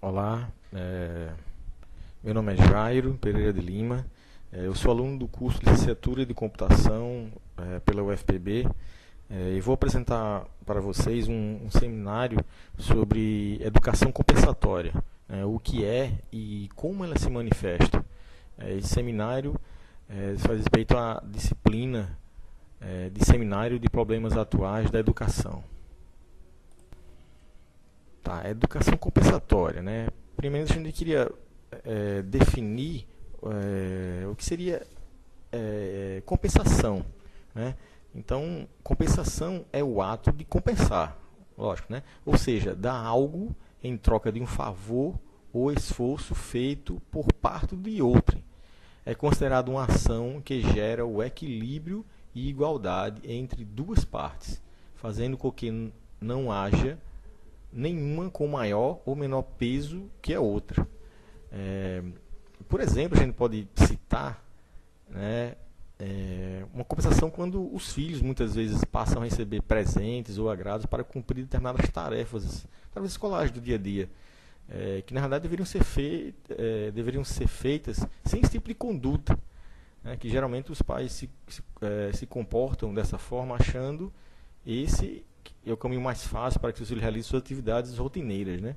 Olá, meu nome é Jairo Pereira de Lima, eu sou aluno do curso de Licenciatura de Computação pela UFPB e vou apresentar para vocês um seminário sobre educação compensatória, o que é e como ela se manifesta. Esse seminário faz respeito à disciplina de seminário de problemas atuais da educação. Tá, educação compensatória, né? Primeiro a gente queria definir o que seria compensação, né? Então, compensação é o ato de compensar, lógico, né? Ou seja, dar algo em troca de um favor ou esforço feito por parte de outrem. É considerado uma ação que gera o equilíbrio e igualdade entre duas partes, fazendo com que não haja nenhuma com maior ou menor peso que a outra. Por exemplo, a gente pode citar, né, uma compensação quando os filhos muitas vezes passam a receber presentes ou agrados para cumprir determinadas tarefas escolares do dia a dia, que na verdade deveriam ser feitas sem esse tipo de conduta, né, que geralmente os pais se comportam dessa forma achando esse é o caminho mais fácil para que os filhos realizem suas atividades rotineiras, né?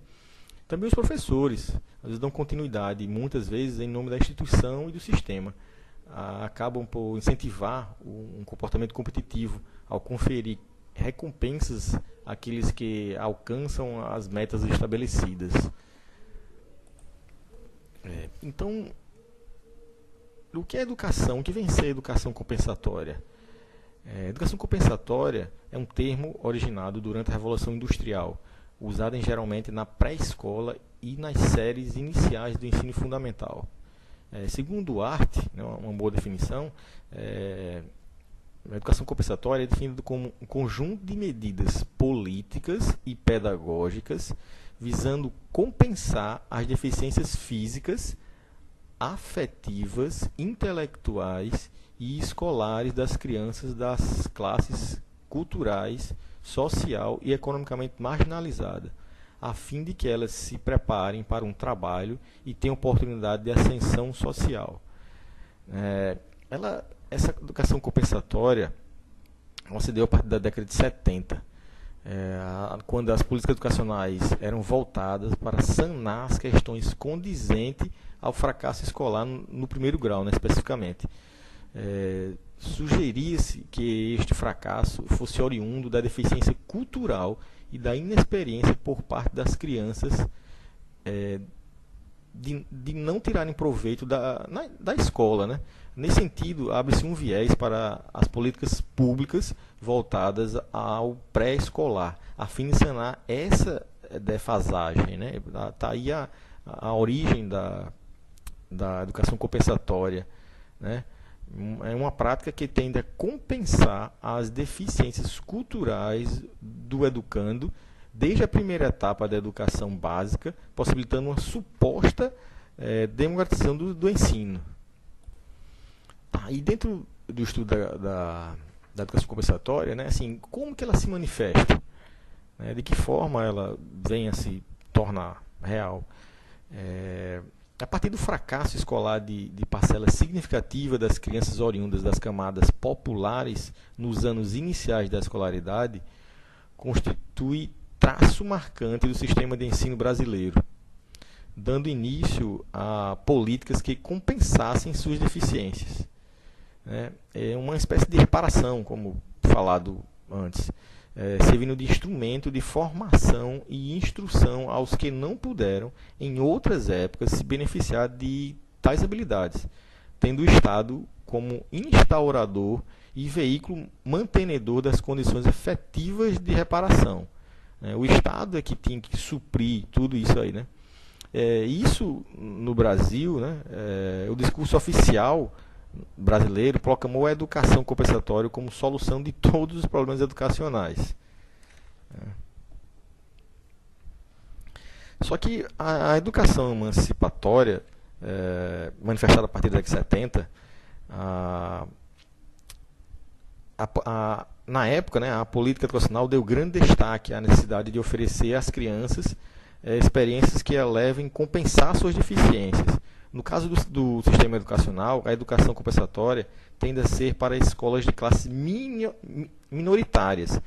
Também os professores, às vezes dão continuidade, muitas vezes em nome da instituição e do sistema. Acabam por incentivar um comportamento competitivo ao conferir recompensas àqueles que alcançam as metas estabelecidas. Então, o que é educação? O que vem ser educação compensatória? Educação compensatória é um termo originado durante a Revolução Industrial, usado geralmente na pré-escola e nas séries iniciais do ensino fundamental. Segundo Art, né, uma boa definição, a educação compensatória é definida como um conjunto de medidas políticas e pedagógicas visando compensar as deficiências físicas, afetivas, intelectuais e escolares das crianças das classes culturais, social e economicamente marginalizadas, a fim de que elas se preparem para um trabalho e tenham oportunidade de ascensão social. Essa educação compensatória se deu a partir da década de 70, quando as políticas educacionais eram voltadas para sanar as questões condizentes ao fracasso escolar no primeiro grau, né, especificamente. Sugeria-se que este fracasso fosse oriundo da deficiência cultural e da inexperiência por parte das crianças de não tirarem proveito da escola, né? Nesse sentido, abre-se um viés para as políticas públicas voltadas ao pré-escolar, a fim de sanar essa defasagem, né? Está aí a origem da educação compensatória, né? É uma prática que tende a compensar as deficiências culturais do educando desde a primeira etapa da educação básica, possibilitando uma suposta democratização do ensino. E dentro do estudo da educação compensatória, né, assim, como que ela se manifesta? De que forma ela vem a se tornar real? A partir do fracasso escolar de parcela significativa das crianças oriundas das camadas populares nos anos iniciais da escolaridade, constitui traço marcante do sistema de ensino brasileiro, dando início a políticas que compensassem suas deficiências. É uma espécie de reparação, como falado antes, servindo de instrumento de formação e instrução aos que não puderam, em outras épocas, se beneficiar de tais habilidades, tendo o Estado como instaurador e veículo mantenedor das condições efetivas de reparação. O Estado é que tinha que suprir tudo isso aí, né? Isso, no Brasil, né, o discurso oficial brasileiro proclamou a educação compensatória como solução de todos os problemas educacionais. Só que a educação emancipatória, manifestada a partir da década de 70, na época, né, a política educacional deu grande destaque à necessidade de oferecer às crianças experiências que a levem a compensar suas deficiências. No caso do sistema educacional, a educação compensatória tende a ser para escolas de classes minoritárias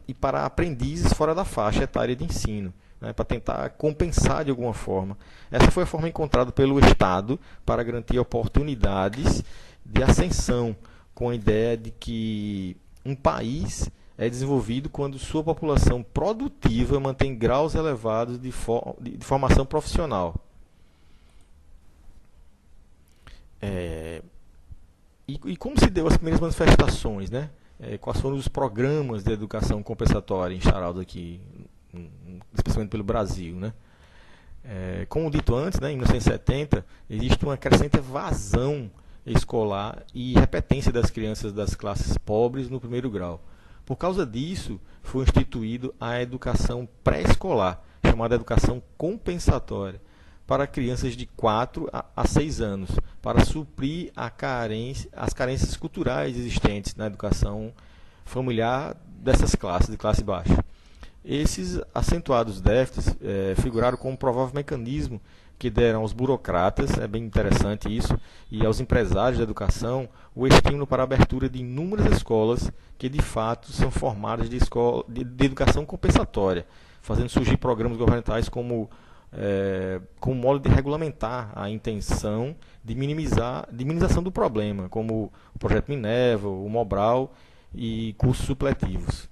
e para aprendizes fora da faixa etária de ensino, né, para tentar compensar de alguma forma. Essa foi a forma encontrada pelo Estado para garantir oportunidades de ascensão, com a ideia de que um país é desenvolvido quando sua população produtiva mantém graus elevados de formação profissional. E como se deu as primeiras manifestações, né? Quais foram os programas de educação compensatória instaurados aqui, especialmente pelo Brasil, né? Como dito antes, né, em 1970, existe uma crescente evasão escolar e repetência das crianças das classes pobres no primeiro grau. Por causa disso, foi instituído a educação pré-escolar, chamada educação compensatória, para crianças de 4 a 6 anos, para suprir as carências culturais existentes na educação familiar dessas classes, de classe baixa. Esses acentuados déficits figuraram como provável mecanismo que deram aos burocratas, é bem interessante isso, e aos empresários da educação, o estímulo para a abertura de inúmeras escolas que de fato são formadas de educação compensatória, fazendo surgir programas governamentais como modo de regulamentar a intenção de minimização do problema, como o Projeto Minerva, o Mobral e cursos supletivos.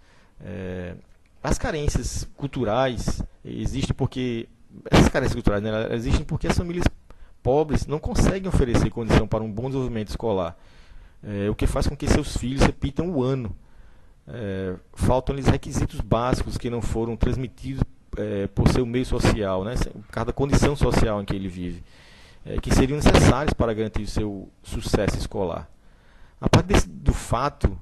As carências culturais existem porque né, existem porque as famílias pobres não conseguem oferecer condição para um bom desenvolvimento escolar, o que faz com que seus filhos repitam o ano. Faltam-lhes requisitos básicos que não foram transmitidos por seu meio social, né, por causa da condição social em que ele vive, que seriam necessários para garantir o seu sucesso escolar. A partir do fato,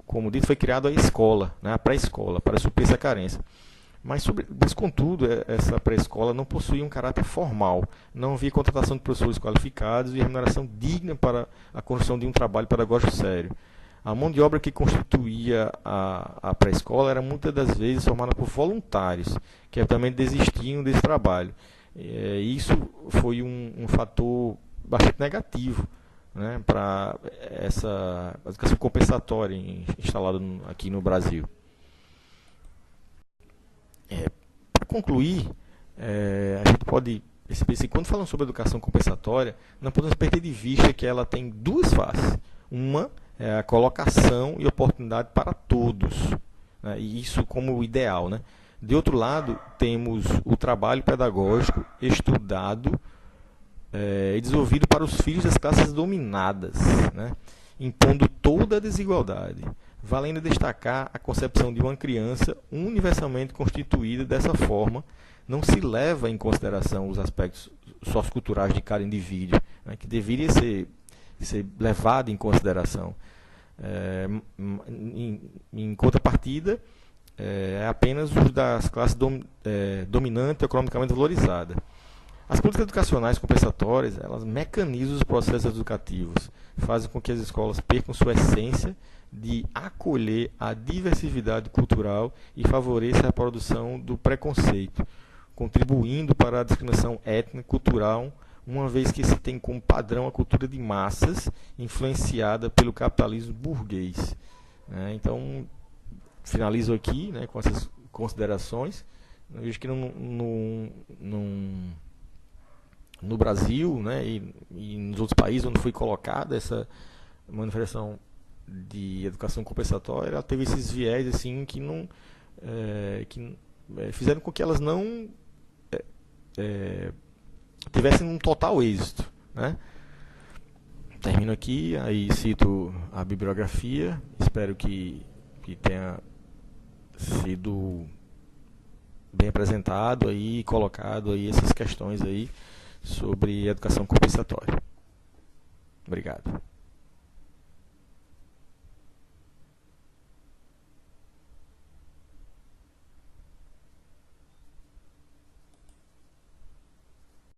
como dito, foi criada a escola, né, a pré-escola, para suprir essa carência. Mas, contudo, essa pré-escola não possuía um caráter formal. Não havia contratação de professores qualificados e remuneração digna para a construção de um trabalho pedagógico sério. A mão de obra que constituía a pré-escola era muitas das vezes formada por voluntários, que também desistiam desse trabalho. Isso foi um fator bastante negativo, né, para essa educação compensatória instalada aqui no Brasil. Para concluir, a gente pode perceber que quando falamos sobre educação compensatória, não podemos perder de vista que ela tem duas faces. Uma é a colocação e oportunidade para todos, né, e isso como ideal, né? De outro lado, temos o trabalho pedagógico estudado e desenvolvido para os filhos das classes dominadas, né, impondo toda a desigualdade, valendo destacar a concepção de uma criança universalmente constituída dessa forma. Não se leva em consideração os aspectos socioculturais de cada indivíduo, né, que deveria ser levado em consideração. Em contrapartida, é apenas os das classes dominante e economicamente valorizada. As políticas educacionais compensatórias, elas mecanizam os processos educativos, fazem com que as escolas percam sua essência de acolher a diversidade cultural e favoreça a reprodução do preconceito, contribuindo para a discriminação étnica e cultural, uma vez que se tem como padrão a cultura de massas influenciada pelo capitalismo burguês. Então, finalizo aqui, né, com essas considerações. Eu vejo que no Brasil, né, e nos outros países onde foi colocada essa manifestação de educação compensatória, ela teve esses viés assim, que fizeram com que elas não tivessem um total êxito, né? Termino aqui, aí cito a bibliografia, espero que tenha sido bem apresentado aí, colocado aí essas questões aí sobre educação compensatória. Obrigado.